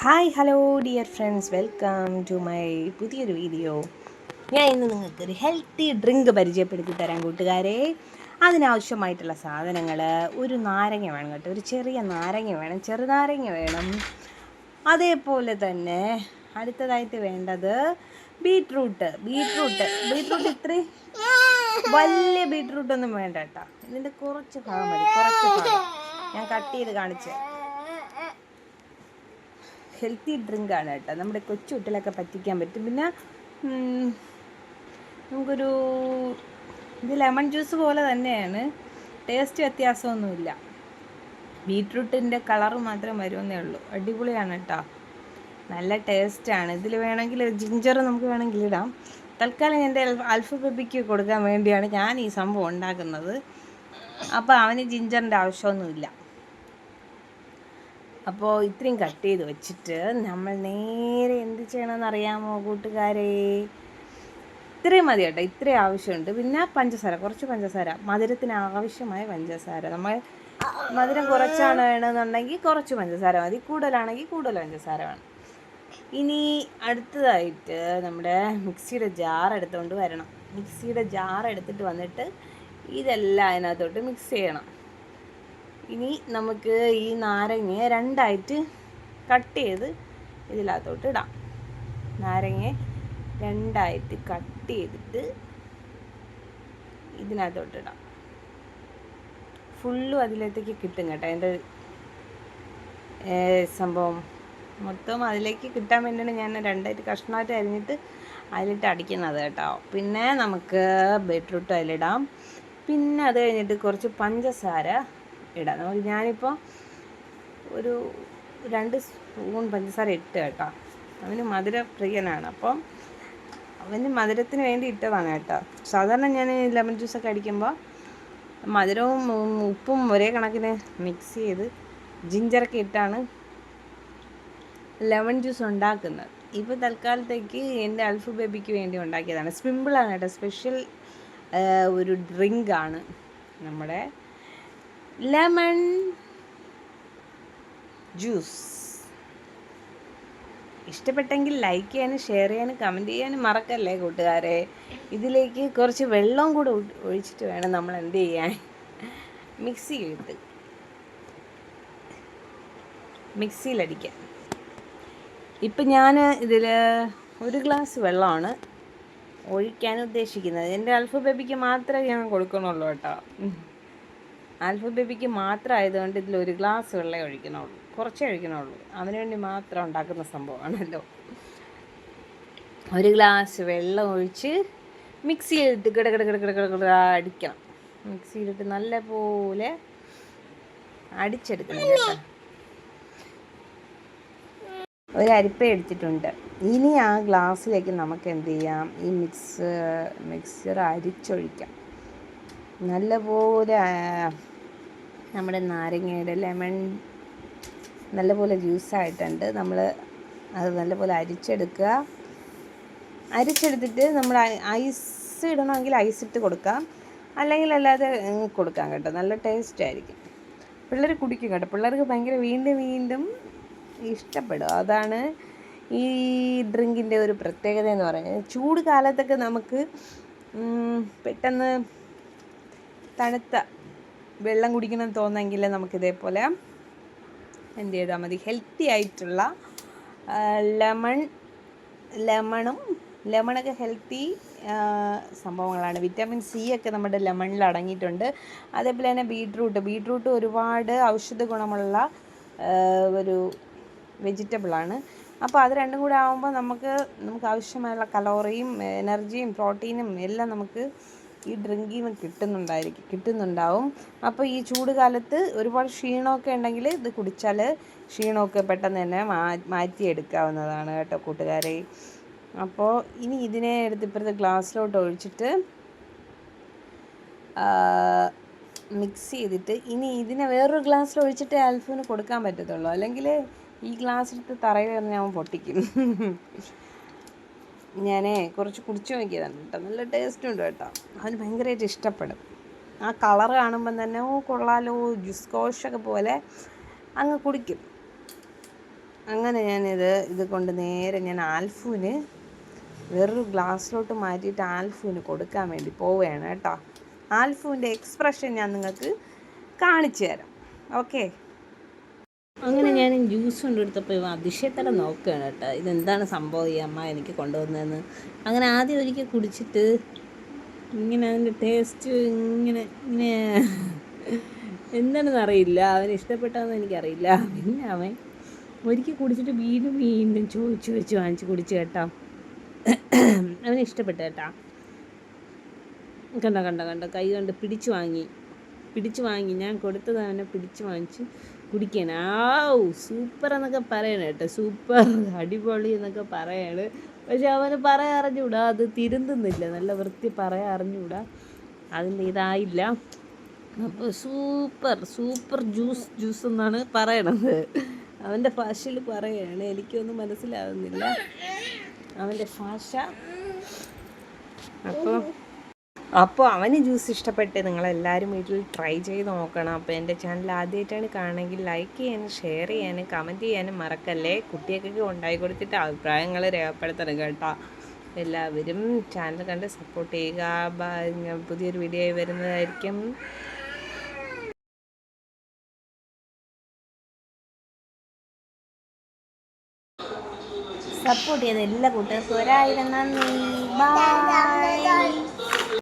Hi hello dear friends, welcome to my പുതിയൊരു video. ഞാൻ ഇന്ന് നിങ്ങൾക്കൊരു ഹെൽത്തി ഡ്രിങ്ക് പരിചയപ്പെടുത്തി തരാം കൂട്ടുകാരെ. അതിനാവശ്യമായിട്ടുള്ള സാധനങ്ങൾ: ഒരു നാരങ്ങ വേണം കേട്ടോ, ഒരു ചെറിയ നാരങ്ങ വേണം, ചെറുനാരങ്ങ വേണം. അതേപോലെ തന്നെ അടുത്തതായിട്ട് വേണ്ടത് ബീട്രൂട്ട്. ഇത്രയും വലിയ ബീട്രൂട്ടൊന്നും വേണ്ട കേട്ടോ, ഇതിൻ്റെ കുറച്ച് ഭാഗം മതി, കുറച്ച് ഭാഗം ഞാൻ കട്ട് ചെയ്ത് കാണിച്ചേ. ഹെൽത്തി ഡ്രിങ്കാണ് കേട്ടോ, നമ്മുടെ കൊച്ചു കുട്ടികളൊക്കെ പറ്റിക്കാൻ പറ്റും. പിന്നെ നമുക്കൊരു ഇത് ലെമൺ ജ്യൂസ് പോലെ തന്നെയാണ്, ടേസ്റ്റ് വ്യത്യാസമൊന്നുമില്ല. ബീട്രൂട്ടിൻ്റെ കളറ് മാത്രമേ വരുമെന്നേ ഉള്ളൂ. അടിപൊളിയാണ് കേട്ടോ, നല്ല ടേസ്റ്റാണ്. ഇതിൽ വേണമെങ്കിൽ ജിഞ്ചർ നമുക്ക് വേണമെങ്കിൽ ഇടാം. തൽക്കാലം എൻ്റെ അൽഫബേബിക്ക് കൊടുക്കാൻ വേണ്ടിയാണ് ഞാൻ ഈ സംഭവം ഉണ്ടാക്കുന്നത്. അപ്പോൾ അവന് ജിഞ്ചറിൻ്റെ ആവശ്യമൊന്നുമില്ല. അപ്പോൾ ഇത്രയും കട്ട് ചെയ്ത് വെച്ചിട്ട് നമ്മൾ നേരെ എന്ത് ചെയ്യണമെന്ന് അറിയാമോ കൂട്ടുകാരെ? ഇത്രയും മതി കേട്ടോ, ഇത്രയും ആവശ്യമുണ്ട്. പിന്നെ പഞ്ചസാര, കുറച്ച് പഞ്ചസാര, മധുരത്തിന് ആവശ്യമായ പഞ്ചസാര. നമ്മൾ മധുരം കുറച്ചാണ് വേണമെന്നുണ്ടെങ്കിൽ കുറച്ച് പഞ്ചസാര മതി, കൂടുതലാണെങ്കിൽ കൂടുതൽ പഞ്ചസാര വേണം. ഇനി അടുത്തതായിട്ട് നമ്മുടെ മിക്സിയുടെ ജാർ എടുത്തുകൊണ്ട് വരണം. മിക്സിയുടെ ജാർ എടുത്തിട്ട് വന്നിട്ട് ഇതെല്ലാം അതിനകത്തോട്ട് മിക്സ് ചെയ്യണം. ഇനി നമുക്ക് ഈ നാരങ്ങ രണ്ടായിട്ട് കട്ട് ചെയ്ത് ഇതിനകത്തോട്ട് ഇടാം. നാരങ്ങ രണ്ടായിട്ട് കട്ട് ചെയ്തിട്ട് ഇതിനകത്തോട്ട് ഇടാം. ഫുള്ളും അതിലേക്ക് കിട്ടും കേട്ടോ. അതിൻ്റെ സംഭവം മൊത്തം അതിലേക്ക് കിട്ടാൻ വേണ്ടിയാണ് ഞാൻ രണ്ടായിട്ട് കഷ്ണമായിട്ട് അരിഞ്ഞിട്ട് അതിലിട്ട് അടിക്കുന്നത് കേട്ടോ. പിന്നെ നമുക്ക് ബീട്രൂട്ട് അതിലിടാം. പിന്നെ അത് കഴിഞ്ഞിട്ട് കുറച്ച് പഞ്ചസാര ഇടാം. നമുക്ക് ഞാനിപ്പോൾ ഒരു 2 സ്പൂൺ പഞ്ചസാര ഇട്ട് കേട്ടോ. അവന് മധുരപ്രിയനാണ്, അപ്പം അവന് മധുരത്തിന് വേണ്ടി ഇട്ടതാണ് കേട്ടോ. സാധാരണ ഞാൻ ലെമൺ ജ്യൂസൊക്കെ അടിക്കുമ്പോൾ മധുരവും ഉപ്പും ഒരേ കണക്കിന് മിക്സ് ചെയ്ത് ജിഞ്ചറൊക്കെ ഇട്ടാണ് ലെമൺ ജ്യൂസ് ഉണ്ടാക്കുന്നത്. ഇപ്പോൾ തൽക്കാലത്തേക്ക് എൻ്റെ അൽഫു ബേബിക്ക് വേണ്ടി ഉണ്ടാക്കിയതാണ്. സിമ്പിളാണ് കേട്ടോ, സ്പെഷ്യൽ ഒരു ഡ്രിങ്കാണ് നമ്മുടെ ലെമൺ ജ്യൂസ്. ഇഷ്ടപ്പെട്ടെങ്കിൽ ലൈക്ക് ചെയ്യാനും ഷെയർ ചെയ്യാനും കമൻറ്റ് ചെയ്യാനും മറക്കല്ലേ കൂട്ടുകാരെ. ഇതിലേക്ക് കുറച്ച് വെള്ളം കൂടെ ഒഴിച്ചിട്ട് വേണം നമ്മൾ എന്ത് ചെയ്യാൻ, മിക്സിയിലടിക്കാൻ. ഇപ്പം ഞാൻ ഇതിൽ 1 ഗ്ലാസ് വെള്ളമാണ് ഒഴിക്കാൻ ഉദ്ദേശിക്കുന്നത്. എൻ്റെ അൽഫു ബേബിക്ക് മാത്രമേ ഞാൻ കൊടുക്കണുള്ളൂ കേട്ടോ. അൽഫു ബേബിക്ക് മാത്രം ആയതുകൊണ്ട് ഇതിൽ 1 ഗ്ലാസ് വെള്ളം ഒഴിക്കണുള്ളൂ, കുറച്ചേ ഒഴിക്കണുള്ളൂ. അവന് വേണ്ടി മാത്രം ഉണ്ടാക്കുന്ന സംഭവമാണല്ലോ. 1 ഗ്ലാസ് വെള്ളം ഒഴിച്ച് മിക്സിയിലിട്ട് കിടകിട അടിക്കണം. മിക്സിയിലിട്ട് നല്ലപോലെ അടിച്ചെടുക്കണം കേട്ടോ. ഒരു അരിപ്പ എടുത്തിട്ടുണ്ട്. ഇനി ആ ഗ്ലാസ്സിലേക്ക് നമുക്ക് എന്ത് ചെയ്യാം, ഈ മിക്സർ അരിച്ചൊഴിക്കാം. നല്ലപോലെ നമ്മുടെ നാരങ്ങയുടെ ലെമൺ നല്ലപോലെ ജ്യൂസായിട്ടുണ്ട്. നമ്മൾ അത് നല്ലപോലെ അരിച്ചെടുത്തിട്ട് നമ്മൾ ഐസ് ഇടണമെങ്കിൽ ഐസ് ഇട്ട് കൊടുക്കാം, അല്ലെങ്കിൽ അല്ലാതെ കൊടുക്കാം കേട്ടോ. നല്ല ടേസ്റ്റ് ആയിരിക്കും. പിള്ളേർ കുടിക്കും കേട്ടോ, പിള്ളേർക്ക് ഭയങ്കര വീണ്ടും ഇഷ്ടപ്പെടും. അതാണ് ഈ ഡ്രിങ്കിൻ്റെ ഒരു പ്രത്യേകത എന്ന് പറയുന്നത്. ചൂട് കാലത്തൊക്കെ നമുക്ക് പെട്ടെന്ന് തണുത്ത വെള്ളം കുടിക്കണം തോന്നെങ്കിൽ നമുക്കിതേപോലെ എന്ത് ചെയ്താൽ മതി, ഹെൽത്തി ആയിട്ടുള്ള ലെമണൊക്കെ ഹെൽത്തി സംഭവങ്ങളാണ്. വിറ്റാമിൻ സി ഒക്കെ നമ്മുടെ ലെമണിൽ അടങ്ങിയിട്ടുണ്ട്. അതേപോലെ തന്നെ ബീട്രൂട്ട് ഒരുപാട് ഔഷധ ഗുണമുള്ള ഒരു വെജിറ്റബിളാണ്. അപ്പോൾ അത് രണ്ടും കൂടെ ആകുമ്പോൾ നമുക്ക് ആവശ്യമായുള്ള കലോറിയും എനർജിയും പ്രോട്ടീനും എല്ലാം നമുക്ക് ഈ ഡ്രിങ്കിൽ നിന്ന് കിട്ടുന്നുണ്ടാവും. അപ്പോൾ ഈ ചൂട് കാലത്ത് ഒരുപാട് ക്ഷീണമൊക്കെ ഉണ്ടെങ്കിൽ ഇത് കുടിച്ചാൽ ക്ഷീണമൊക്കെ പെട്ടെന്ന് തന്നെ മാറ്റിയെടുക്കാവുന്നതാണ് കേട്ടോ കൂട്ടുകാരെ. അപ്പോൾ ഇനി ഇതിനെ എടുത്ത് ഇപ്പുറത്തെ ഗ്ലാസ്സിലോട്ട് ഒഴിച്ചിട്ട് മിക്സ് ചെയ്തിട്ട് ഇനി ഇതിനെ വേറൊരു ഗ്ലാസ്സിൽ ഒഴിച്ചിട്ട് അൽഫുവിന് കൊടുക്കാൻ പറ്റത്തുള്ളൂ, അല്ലെങ്കിൽ ഈ ഗ്ലാസ് എടുത്ത് തറയിൽ വന്ന് ഞാൻ പൊട്ടിക്കും. ഞാൻ കുറച്ച് കുടിച്ചു നോക്കിയതാണ് കേട്ടോ, നല്ല ടേസ്റ്റ് ഉണ്ട് കേട്ടോ. അവന് ഭയങ്കരമായിട്ട് ഇഷ്ടപ്പെടും. ആ കളർ കാണുമ്പം തന്നെ കൊള്ളാലോ, ജ്യൂസ് കോഷൊക്കെ പോലെ അങ്ങ് കുടിക്കും. അങ്ങനെ ഇത് കൊണ്ട് നേരെ ഞാൻ ആൽഫുവിന് വേറൊരു ഗ്ലാസ്സിലോട്ട് മാറ്റിയിട്ട് ആൽഫുവിന് കൊടുക്കാൻ വേണ്ടി പോവുകയാണ് കേട്ടോ. ആൽഫുവിൻ്റെ എക്സ്പ്രഷൻ ഞാൻ നിങ്ങൾക്ക് കാണിച്ചു തരാം. ഓക്കെ, അങ്ങനെ ഞാൻ ജ്യൂസ് കൊണ്ടെടുത്തപ്പോൾ അതിശയത്തോടെ നോക്കുകയാണ് കേട്ടോ, ഇതെന്താണ് സംഭവം ഈ അമ്മ എനിക്ക് കൊണ്ടുവന്നതെന്ന്. അങ്ങനെ ആദ്യം ഒരിക്കൽ കുടിച്ചിട്ട് ഇങ്ങനെ അതിൻ്റെ ടേസ്റ്റ് ഇങ്ങനെ ഇങ്ങനെ എന്താണെന്ന് അറിയില്ല, അവന് ഇഷ്ടപ്പെട്ടതെന്ന് എനിക്കറിയില്ല. പിന്നെ അവൻ ഒരിക്കൽ കുടിച്ചിട്ട് വീണ്ടും വീണ്ടും ചോദിച്ച് വാങ്ങിച്ച് കുടിച്ച് കേട്ടോ. അവന് ഇഷ്ടപ്പെട്ടു കേട്ടോ. കണ്ട കൈ കൊണ്ട് പിടിച്ചു വാങ്ങി ഞാൻ കൊടുത്തത് അവനെ പിടിച്ചു വാങ്ങിച്ച് കുടിക്കാൻ. സൂപ്പർ എന്നൊക്കെ പറയണ കേട്ടോ, സൂപ്പർ അടിപൊളി എന്നൊക്കെ പറയാണ്. പക്ഷെ അവന് പറയാൻ അറിഞ്ഞുകൂടാ, അത് തിരുന്തുന്നില്ല, നല്ല വൃത്തി പറയാൻ അറിഞ്ഞുകൂടാ, അതിൻ്റെ ഇതായില്ല. അപ്പോൾ സൂപ്പർ ജ്യൂസ് എന്നാണ് പറയണത്. അവൻ്റെ ഭാഷയിൽ പറയുകയാണ്, എനിക്കൊന്നും മനസ്സിലാവുന്നില്ല അവൻ്റെ ഭാഷ. അപ്പോൾ അവന് ജ്യൂസ് ഇഷ്ടപ്പെട്ട് നിങ്ങളെല്ലാവരും വീട്ടിൽ ട്രൈ ചെയ്ത് നോക്കണം. അപ്പോൾ എൻ്റെ ചാനൽ ആദ്യമായിട്ടാണ് കാണുമെങ്കിൽ ലൈക്ക് ചെയ്യാനും ഷെയർ ചെയ്യാനും കമൻറ്റ് ചെയ്യാനും മറക്കല്ലേ. കുട്ടികൾക്കൊക്കെ ഉണ്ടായി കൊടുത്തിട്ട് അഭിപ്രായങ്ങൾ രേഖപ്പെടുത്തണം കേട്ടോ. എല്ലാവരും ചാനൽ കണ്ട് സപ്പോർട്ട് ചെയ്യുക. പുതിയൊരു വീഡിയോ ആയി വരുന്നതായിരിക്കും. സപ്പോർട്ട് ചെയ്ത എല്ലാ കൂട്ടുകാർക്കും 1000 നന്ദി. ബൈ.